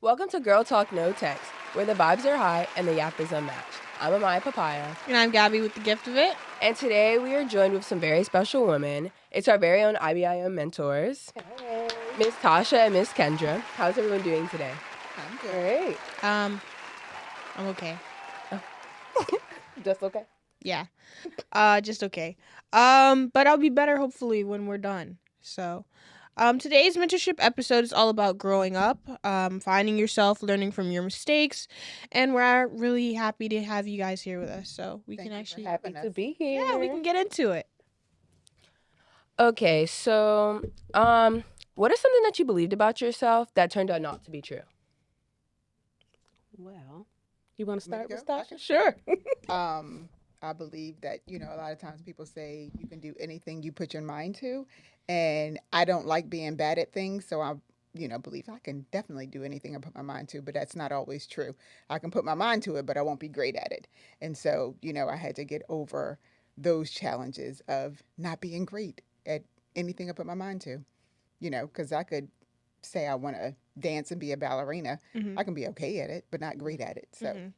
Welcome to Girl Talk No Text, where the vibes are high and the yap is unmatched. I'm Amaya Papaya. And I'm Gabby with the gift of it. And today we are joined with some very special women. It's our very own IBIM mentors, Hey. Miss Tasha and Miss Kendra. How's everyone doing today? I'm great. I'm okay. Just okay? Yeah. Just okay. But I'll be better hopefully when we're done. So, today's mentorship episode is all about growing up, finding yourself, learning from your mistakes, and we're really happy to have you guys here with us. So we Thank can you for actually, having Happy to us. be here. yeah, we can get into it. Okay, so, what is something that you believed about yourself that turned out not to be true? Well, you want to Me to start with go? I Stasha? can Sure. I believe that, a lot of times people say you can do anything you put your mind to. And I don't like being bad at things. So I, believe I can definitely do anything I put my mind to, but that's not always true. I can put my mind to it, but I won't be great at it. And so, I had to get over those challenges of not being great at anything I put my mind to, because I could say I want to dance and be a ballerina. Mm-hmm. I can be okay at it, but not great at it. So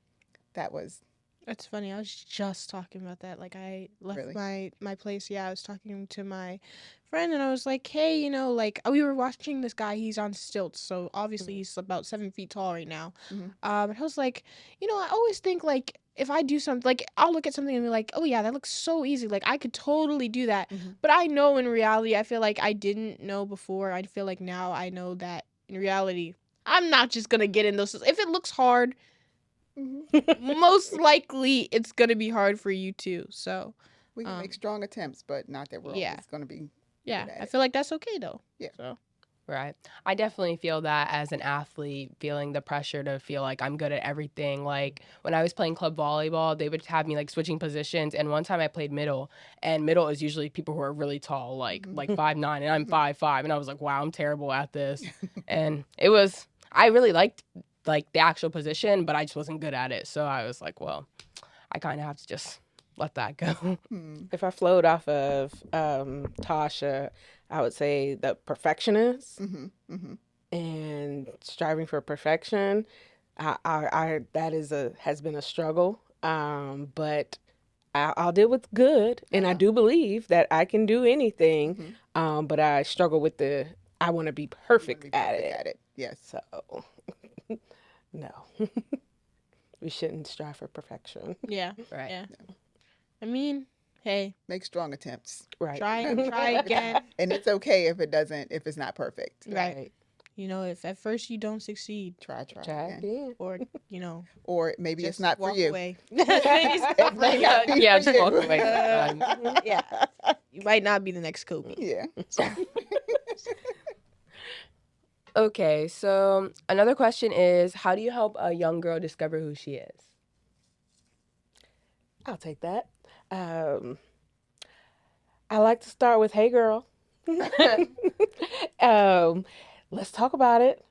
that was That's funny. I was just talking about that. Like I left Really? my place. Yeah, I was talking to my friend and I was like, "Hey, like we were watching this guy. He's on stilts, so obviously he's about 7 feet tall right now." Mhm. And I was like, I always think like if I do something, like I'll look at something and be like, "Oh yeah, that looks so easy. Like I could totally do that." Mhm. But I know in reality, I feel like I didn't know before. I feel like now I know that in reality, I'm not just gonna get in those. If it looks hard, most likely it's gonna be hard for you too. So We can make strong attempts, but not that we're yeah. always going to be Yeah, good at I it. feel like that's okay though. Yeah. So Right. I definitely feel that as an athlete, feeling the pressure to feel like I'm good at everything. Like when I was playing club volleyball, they would have me like switching positions. And one time I played middle, and middle is usually people who are really tall, like 5'9", and I'm 5'5", and I was like, wow, I'm terrible at this. And I really liked like the actual position, but I just wasn't good at it. So I was like, well, I kind of have to just let that go. If I flowed off of Tasha, I would say the perfectionist and striving for perfection. I that has been a struggle, but I'll deal with good, and I do believe that I can do anything. But I struggle with I want to be perfect at it. Yes. So no, we shouldn't strive for perfection. yeah. Right. Yeah. I mean, hey, Make strong attempts. Right. try again. And it's okay if it's not perfect. Right. If at first you don't succeed, Try Try again. again. or Or maybe just it's not for walk you. away. It may not be Yeah, for just you. walk away. Yeah, you might not be the next Kobe. Yeah. Okay, so another question is, how do you help a young girl discover who she is? I'll take that. I like to start with, "Hey, girl, let's talk about it."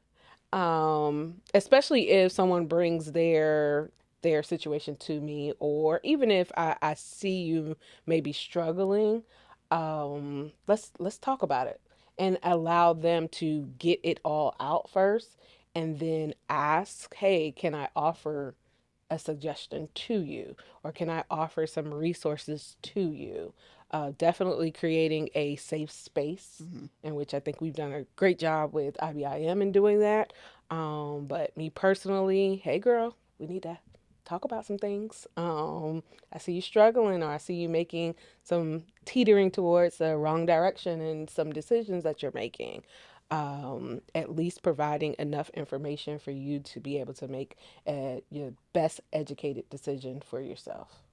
Especially if someone brings their situation to me, or even if I see you maybe struggling, let's talk about it and allow them to get it all out first, and then ask, "Hey, can I offer a suggestion to you, or can I offer some resources to you?" Definitely creating a safe space, in which I think we've done a great job with IBIM in doing that. But me personally, "Hey, girl, we need to talk about some things. I see you struggling, or I see you making some teetering towards the wrong direction in some decisions that you're making." At least providing enough information for you to be able to make your best educated decision for yourself.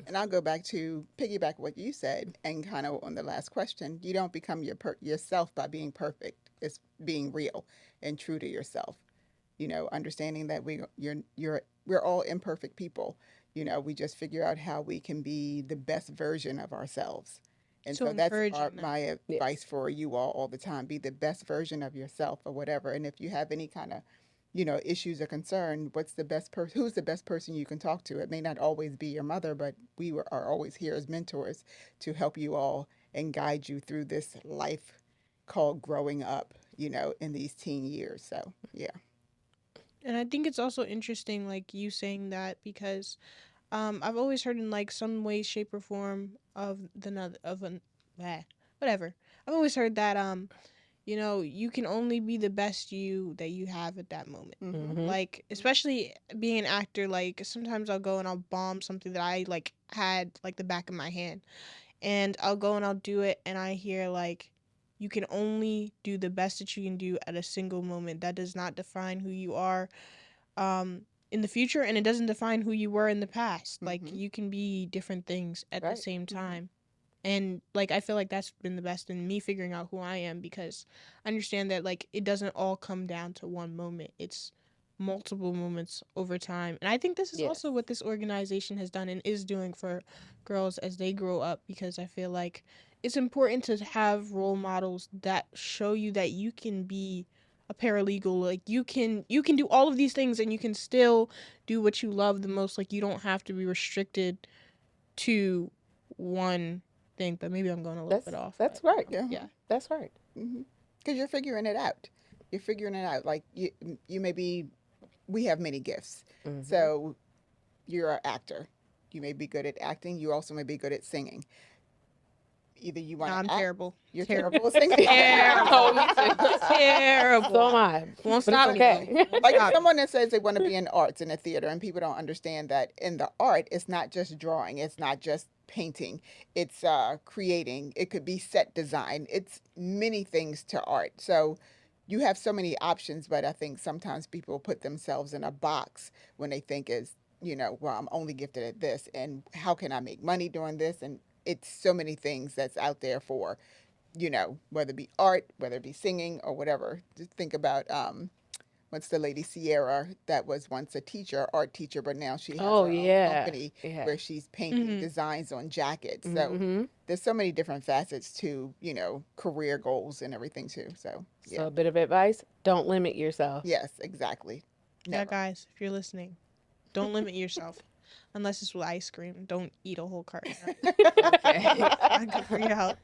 And I'll go back to piggyback what you said, and kind of on the last question. You don't become yourself by being perfect. It's being real and true to yourself. Understanding that we're all imperfect people. We just figure out how we can be the best version of ourselves. And So so that's encouraging them. my advice for you all the time. Be the best version of yourself or whatever. And if you have any kind of issues or concern, who's the best person you can talk to? It may not always be your mother, but are always here as mentors to help you all and guide you through this life called growing up. in these teen years. So, yeah. And I think it's also interesting, like you saying that, because I've always heard in like some way, shape, or form of whatever. I've always heard that you can only be the best you that you have at that moment. Mm-hmm. Like, especially being an actor, like sometimes I'll go and I'll bomb something that I like had like the back of my hand, and I'll go and I'll do it, and I hear like, you can only do the best that you can do at a single moment. That does not define who you are in the future, and it doesn't define who you were in the past. Like, Mhm. you can be different things at the Right. same time. And like, I feel like that's been the best in me figuring out who I am, because I understand that like it doesn't all come down to one moment. It's multiple moments over time. And I think this is Yes. also what this organization has done and is doing for girls as they grow up, because I feel like it's important to have role models that show you that you can be a paralegal. Like, you can do all of these things and you can still do what you love the most. Like, you don't have to be restricted to one thing. But maybe I'm going a little bit off. That's but, right. Yeah. Yeah. That's right. Because you're figuring it out. You're figuring it out. Like, you may be, we have many gifts. Mhm. So you're an actor. You may be good at acting. You also may be good at singing. Either you want Nah, I'm to act. terrible. You're Terrible. terrible at singing. Oh, me too. Terrible. So am I. Won't But stop it's me, okay. though. Like Stop. someone that says they want to be in arts in the theater, and people don't understand that in the art, it's not just drawing, it's not just painting, it's creating. It could be set design. It's many things to art. So you have so many options, but I think sometimes people put themselves in a box when they think well, I'm only gifted at this, and how can I make money doing this? And it's so many things that's out there for, whether it be art, whether it be singing or whatever. Just think about what's the lady Sierra that was once a teacher, art teacher, but now she has Oh, her own yeah. company Yeah. where she's painting Mhm. designs on jackets. So Mhm. there's so many different facets to, career goals and everything too. So So yeah. a bit of advice: don't limit yourself. Yes, exactly. Yeah, Never. guys, if you're listening, don't limit yourself. Unless it's with ice cream. Don't eat a whole carton. I can figure it out.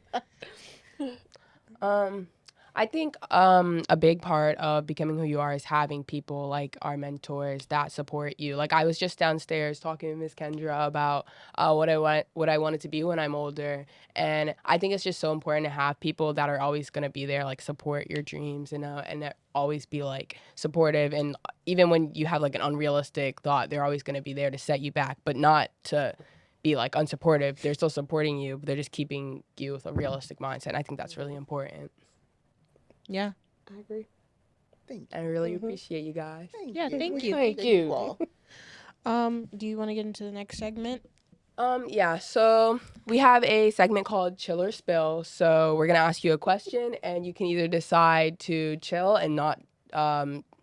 I think a big part of becoming who you are is having people like our mentors that support you. Like, I was just downstairs talking to Miss Kendra about what I wanted to be when I'm older, and I think it's just so important to have people that are always going to be there, like support your dreams, and that always be like supportive. And even when you have like an unrealistic thought, they're always going to be there to set you back, but not to be like unsupportive. They're still supporting you, but they're just keeping you with a realistic mindset. And I think that's really important. Yeah. I agree. Thank you. I really Mhm. appreciate you guys. Yeah, thank you. Thank you. all. Do you want to get into the next segment? Yeah, so we have a segment called Chill or Spill. So we're gonna ask you a question, and you can either decide to chill and not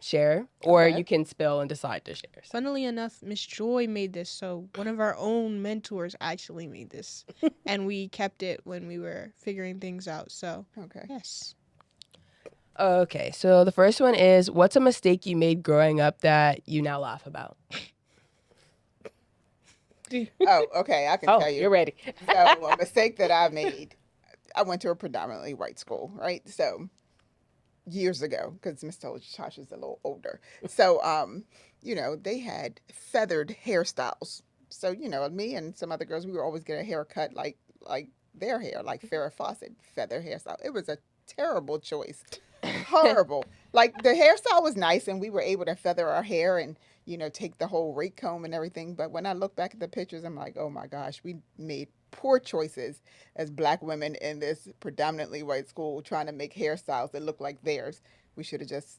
share, or Okay. you can spill and decide to share. So, Funnily enough, Miss Joy made this, so one of our own mentors actually made this, and we kept it when we were figuring things out. So Okay. yes. okay, so the first one is, what's a mistake you made growing up that you now laugh about? Oh, okay. I can Oh, tell you. you're ready. So a mistake that I made, I went to a predominantly white school, right? So years ago, because Miss Tasha's a little older. So, they had feathered hairstyles. So, me and some other girls, we would always get a haircut like their hair, like Farrah Fawcett feather hairstyle. It was a terrible choice. Horrible. Like, the hairstyle was nice and we were able to feather our hair and, take the whole rake comb and everything. But when I look back at the pictures, I'm like, oh my gosh, we made poor choices as Black women in this predominantly white school trying to make hairstyles that look like theirs. We should have just,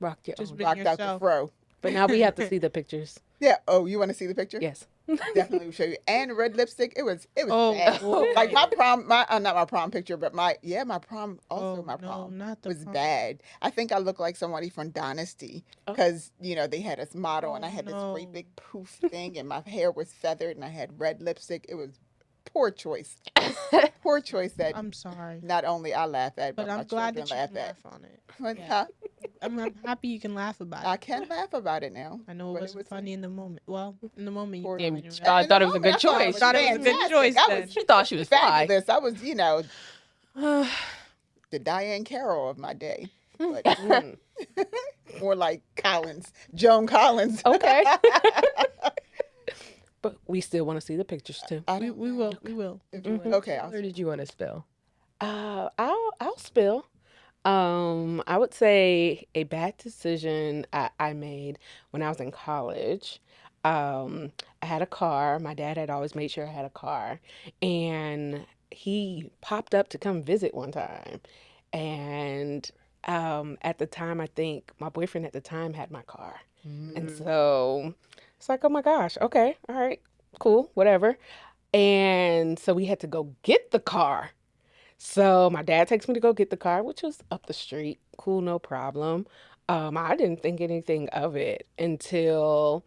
Rock your Just own. be- rocked out the yourself. fro. But now we have to see the pictures. Yeah. Oh, you want to see the picture? Yes. Definitely will show you. And red lipstick. It was Oh, bad. boy. Like my prom, not my prom picture, but my prom, also Oh, my no, prom not the was prom. bad. I think I looked like somebody from Dynasty Oh. because, they had this model and I Oh, had this great no. big poof thing and my hair was feathered and I had red lipstick. It was poor choice. Poor choice that I'm sorry, not only I laugh at, but but my I'm glad children that you laugh can at. laugh on it. But, Yeah. I'm happy you can laugh about I it. can laugh about it now. I know but it wasn't was- funny in the moment. Well, in the moment, you Poor- probably Damn, didn't she realize. thought it was a good I thought it choice. was Thought it was a good fantastic. choice I then. was She thought she was fly. fabulous. I was, the Diane Carroll of my day, but Mm. more like Collins, Joan Collins. Okay. But we still want to see the pictures too. I We don't we know. will we will. If you Mhm. would- Okay, Or did you want to spill? I'll spill. I would say a bad decision I made when I was in college. I had a car. My dad had always made sure I had a car, and he popped up to come visit one time. And at the time, I think my boyfriend at the time had my car, and Mm. so it's like, oh my gosh, okay, all right, cool, whatever. And so we had to go get the car. So my dad takes me to go get the car, which was up the street. Cool, no problem. I didn't think anything of it until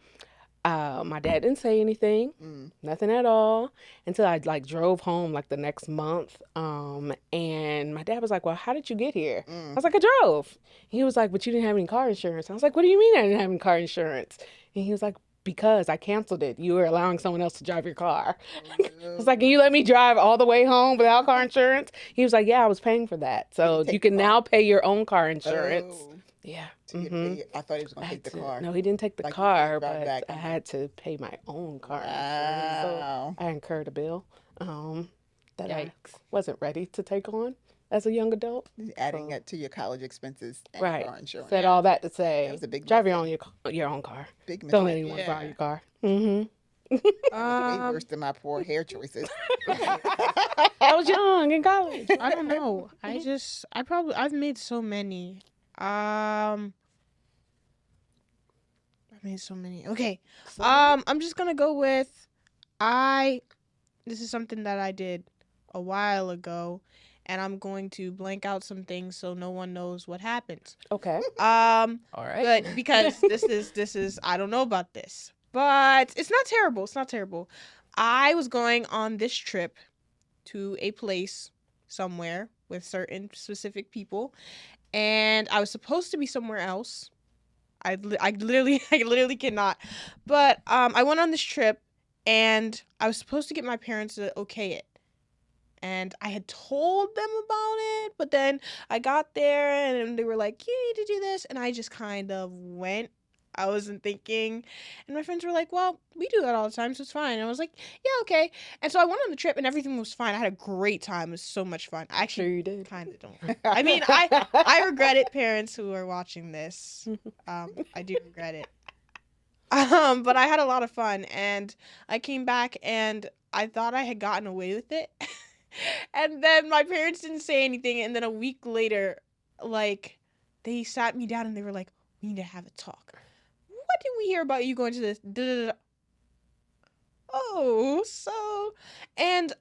my dad didn't say anything, Mm. nothing at all, until I like drove home like the next month. And my dad was like, "Well, how did you get here?" I Mm. was like, "I drove." He was like, "But you didn't have any car insurance." I was like, "What do you mean I didn't have any car insurance?" And he was like, "Because I canceled it. You were allowing someone else to drive your car." I was like, "Can you let me drive all the way home without car insurance?" He was like, "Yeah, I was paying for that. So take you the can car? now pay your own car insurance." Oh, Yeah. so you had to hmm pay- I thought he was I going to had take the to, car. no, he didn't take the Like you car, drive but back I and had to pay my own car insurance. So Wow. I incurred a bill that I Yikes. wasn't ready to take on as a young adult. Adding So, it to your college expenses and right. car insurance. Said all that to That say, was a big drive mistake. your own car. Big Don't let mistake. anyone borrow Yeah. your car. Mm-hmm. That was way worse than my poor hair choices. I was young in college. I don't know. I've made so many. I've made so many. Okay. I'm just gonna go with this is something that I did a while ago, and I'm going to blank out some things so no one knows what happens. Okay. All right. But because this is I don't know about this. But it's not terrible. It's not terrible. I was going on this trip to a place somewhere with certain specific people, and I was supposed to be somewhere else. I literally cannot. But I went on this trip, and I was supposed to get my parents to okay it. And I had told them about it, but then I got there and they were like, "You need to do this," and I just kind of went. I wasn't thinking, and my friends were like, "Well, we do that all the time, so it's fine." And I was like, "Yeah, okay." And so I went on the trip, and everything was fine. I had a great time. It was so much fun. I Sure actually you did. kind of don't. I mean, I regret it, parents who are watching this. I do regret it. But I had a lot of fun, and I came back, and I thought I had gotten away with it. And then my parents didn't say anything, and then a week later, like, they sat me down and they were like, "We need to have a talk. What did we hear about you going to this? Da, da, da." Oh, so, and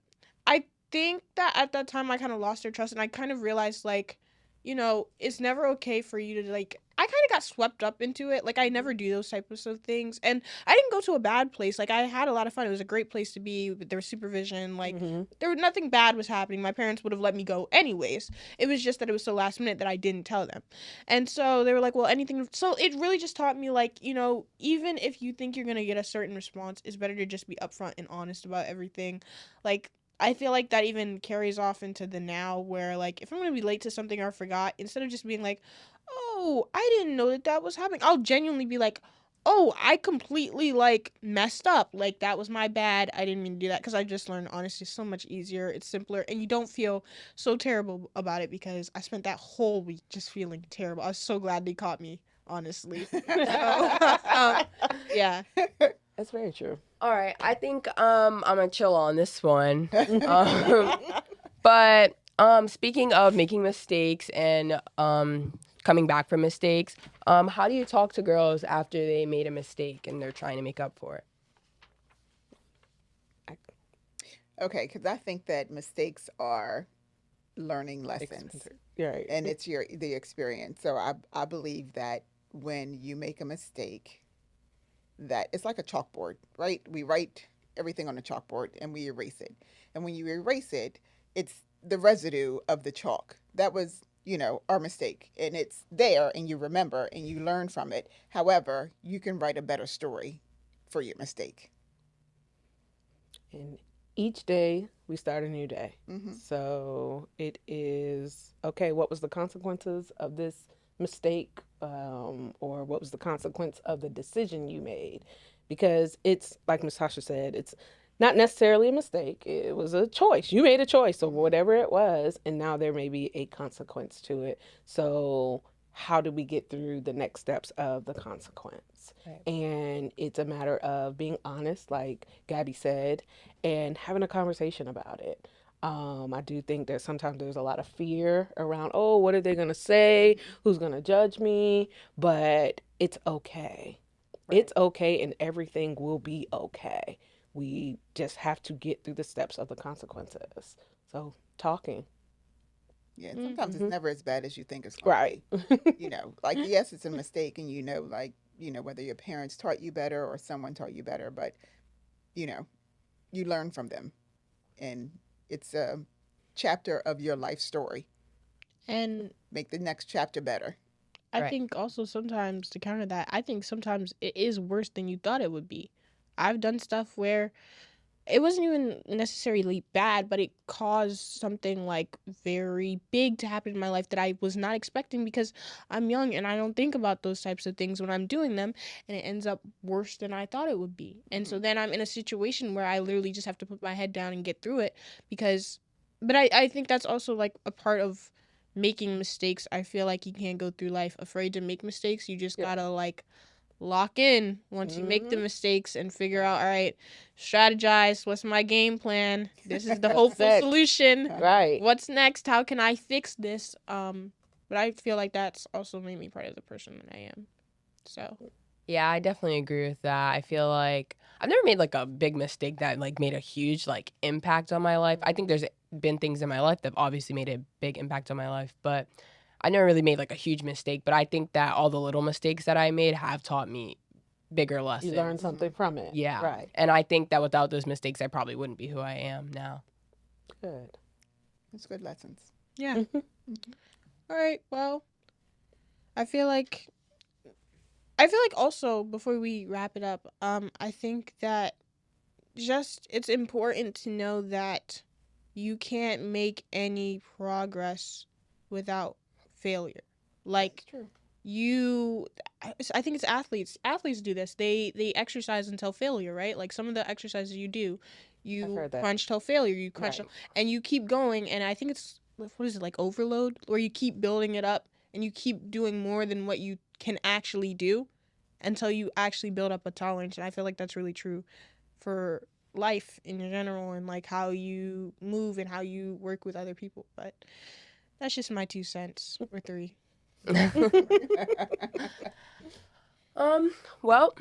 I think that at that time I kind of lost their trust, and I kind of realized, like, it's never okay for you to, like, I kind of got swept up into it. Like, I never do those types of things, and I didn't go to a bad place. Like, I had a lot of fun. It was a great place to be. There was supervision. Like, Mhm. nothing bad was happening. My parents would have let me go anyways. It was just that it was so last minute that I didn't tell them. And so they were like, "Well, anything." So it really just taught me, like, even if you think you're going to get a certain response, it's better to just be upfront and honest about everything. Like, I feel like that even carries off into the now where, like, if I'm going to be late to something or I forgot, instead of just being like, "Oh, I didn't know that was happening," I'll genuinely be like, "Oh, I completely, like, messed up. Like, that was my bad. I didn't mean to do that." Because I just learned honesty is so much easier. It's simpler. And you don't feel so terrible about it because I spent that whole week just feeling terrible. I was so glad they caught me, honestly. So, yeah. That's very true. All right. I think I'm gonna chill on this one. But speaking of making mistakes and coming back from mistakes, how do you talk to girls after they made a mistake and they're trying to make up for it? Okay, because I think that mistakes are learning lessons, Right. and it's the experience. So I believe that when you make a mistake, that it's like a chalkboard, right? We write everything on a chalkboard and we erase it. And when you erase it, it's the residue of the chalk. That was, our mistake. And it's there and you remember and you learn from it. However, you can write a better story for your mistake. And Each day we start a new day. Hmm. So it is okay. What was the consequences of this mistake, or what was the consequence of the decision you made? Because it's like Miss Tasha said, it's not necessarily a mistake. It was a choice. You made a choice, or whatever it was, and now there may be a consequence to it. So how do we get through the next steps of the consequence? Right. And it's a matter of being honest, like Gabby said, and having a conversation about it. I do think that sometimes there's a lot of fear around, oh, what are they going to say? Who's going to judge me? But it's okay. Right. It's okay, and everything will be okay. We just have to get through the steps of the consequences. So, talking. Yeah, and sometimes Mhm. it's never as bad as you think it's going Right. to be. You know, like, yes, it's a mistake, and like, whether your parents taught you better or someone taught you better, but, you know, you learn from them. And it's a chapter of your life story. And Make the next chapter better. I Right. think also sometimes to counter that, I think sometimes it is worse than you thought it would be. I've done stuff where it wasn't even necessarily bad, but it caused something like very big to happen in my life that I was not expecting because I'm young and I don't think about those types of things when I'm doing them, and it ends up worse than I thought it would be. And so then I'm in a situation where I literally just have to put my head down and get through it because, but I think that's also like a part of making mistakes. I feel like you can't go through life afraid to make mistakes. You just Yep. gotta like lock in once you make the Mhm. mistakes and figure out, all right, strategize, what's my game plan, this is the hopeful Set. solution, Right. what's next, how can I fix this. But I feel like that's also made me part of the person that I am. So Yeah, I definitely agree with that. I feel like I've never made like a big mistake that like made a huge like impact on my life. I think there's been things in my life that have obviously made a big impact on my life, but I never really made like a huge mistake. But I think that all the little mistakes that I made have taught me bigger You lessons. learn something from it. Yeah. Right. And I think that without those mistakes, I probably wouldn't be who I am now. Good. It's good lessons. yeah. Mhm. All right, well, I feel like also before we wrap it up, I think that just it's important to know that you can't make any progress without failure. Like That's true. I think it's athletes do this. They exercise until failure, right? Like some of the exercises you do, you heard that. crunch till failure, you crunch Right. and you keep going, and I think it's, what is it, like overload, where you keep building it up and you keep doing more than what you can actually do until you actually build up a tolerance. And I feel like that's really true for life in general and like how you move and how you work with other people. But that's just my 2 cents or 3. Well,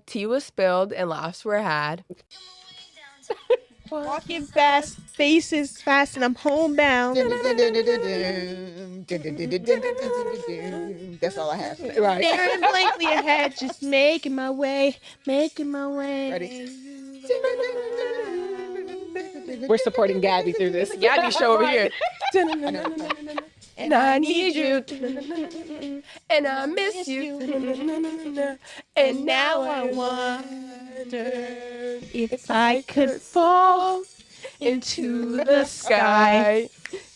tea was spilled and laughs were had. Walking fast, faces fast, and I'm homebound. That's all I have. Right. Staring blankly ahead, just making my way, making my way. Ready? We're supporting Gabby through this. Gabby show over here. And I need you. And I miss you. And now I wonder if I could fall into the sky.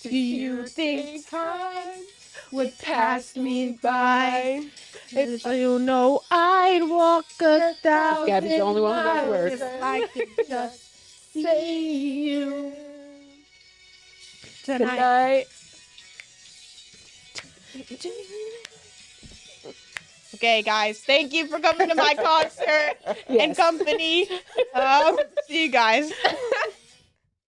Do you think time would pass me by? If you know I'd walk 1,000 Gabby's the only one who knows miles words. if I could just see you tonight. Okay, guys, thank you for coming to my concert and Yes. company. See you guys.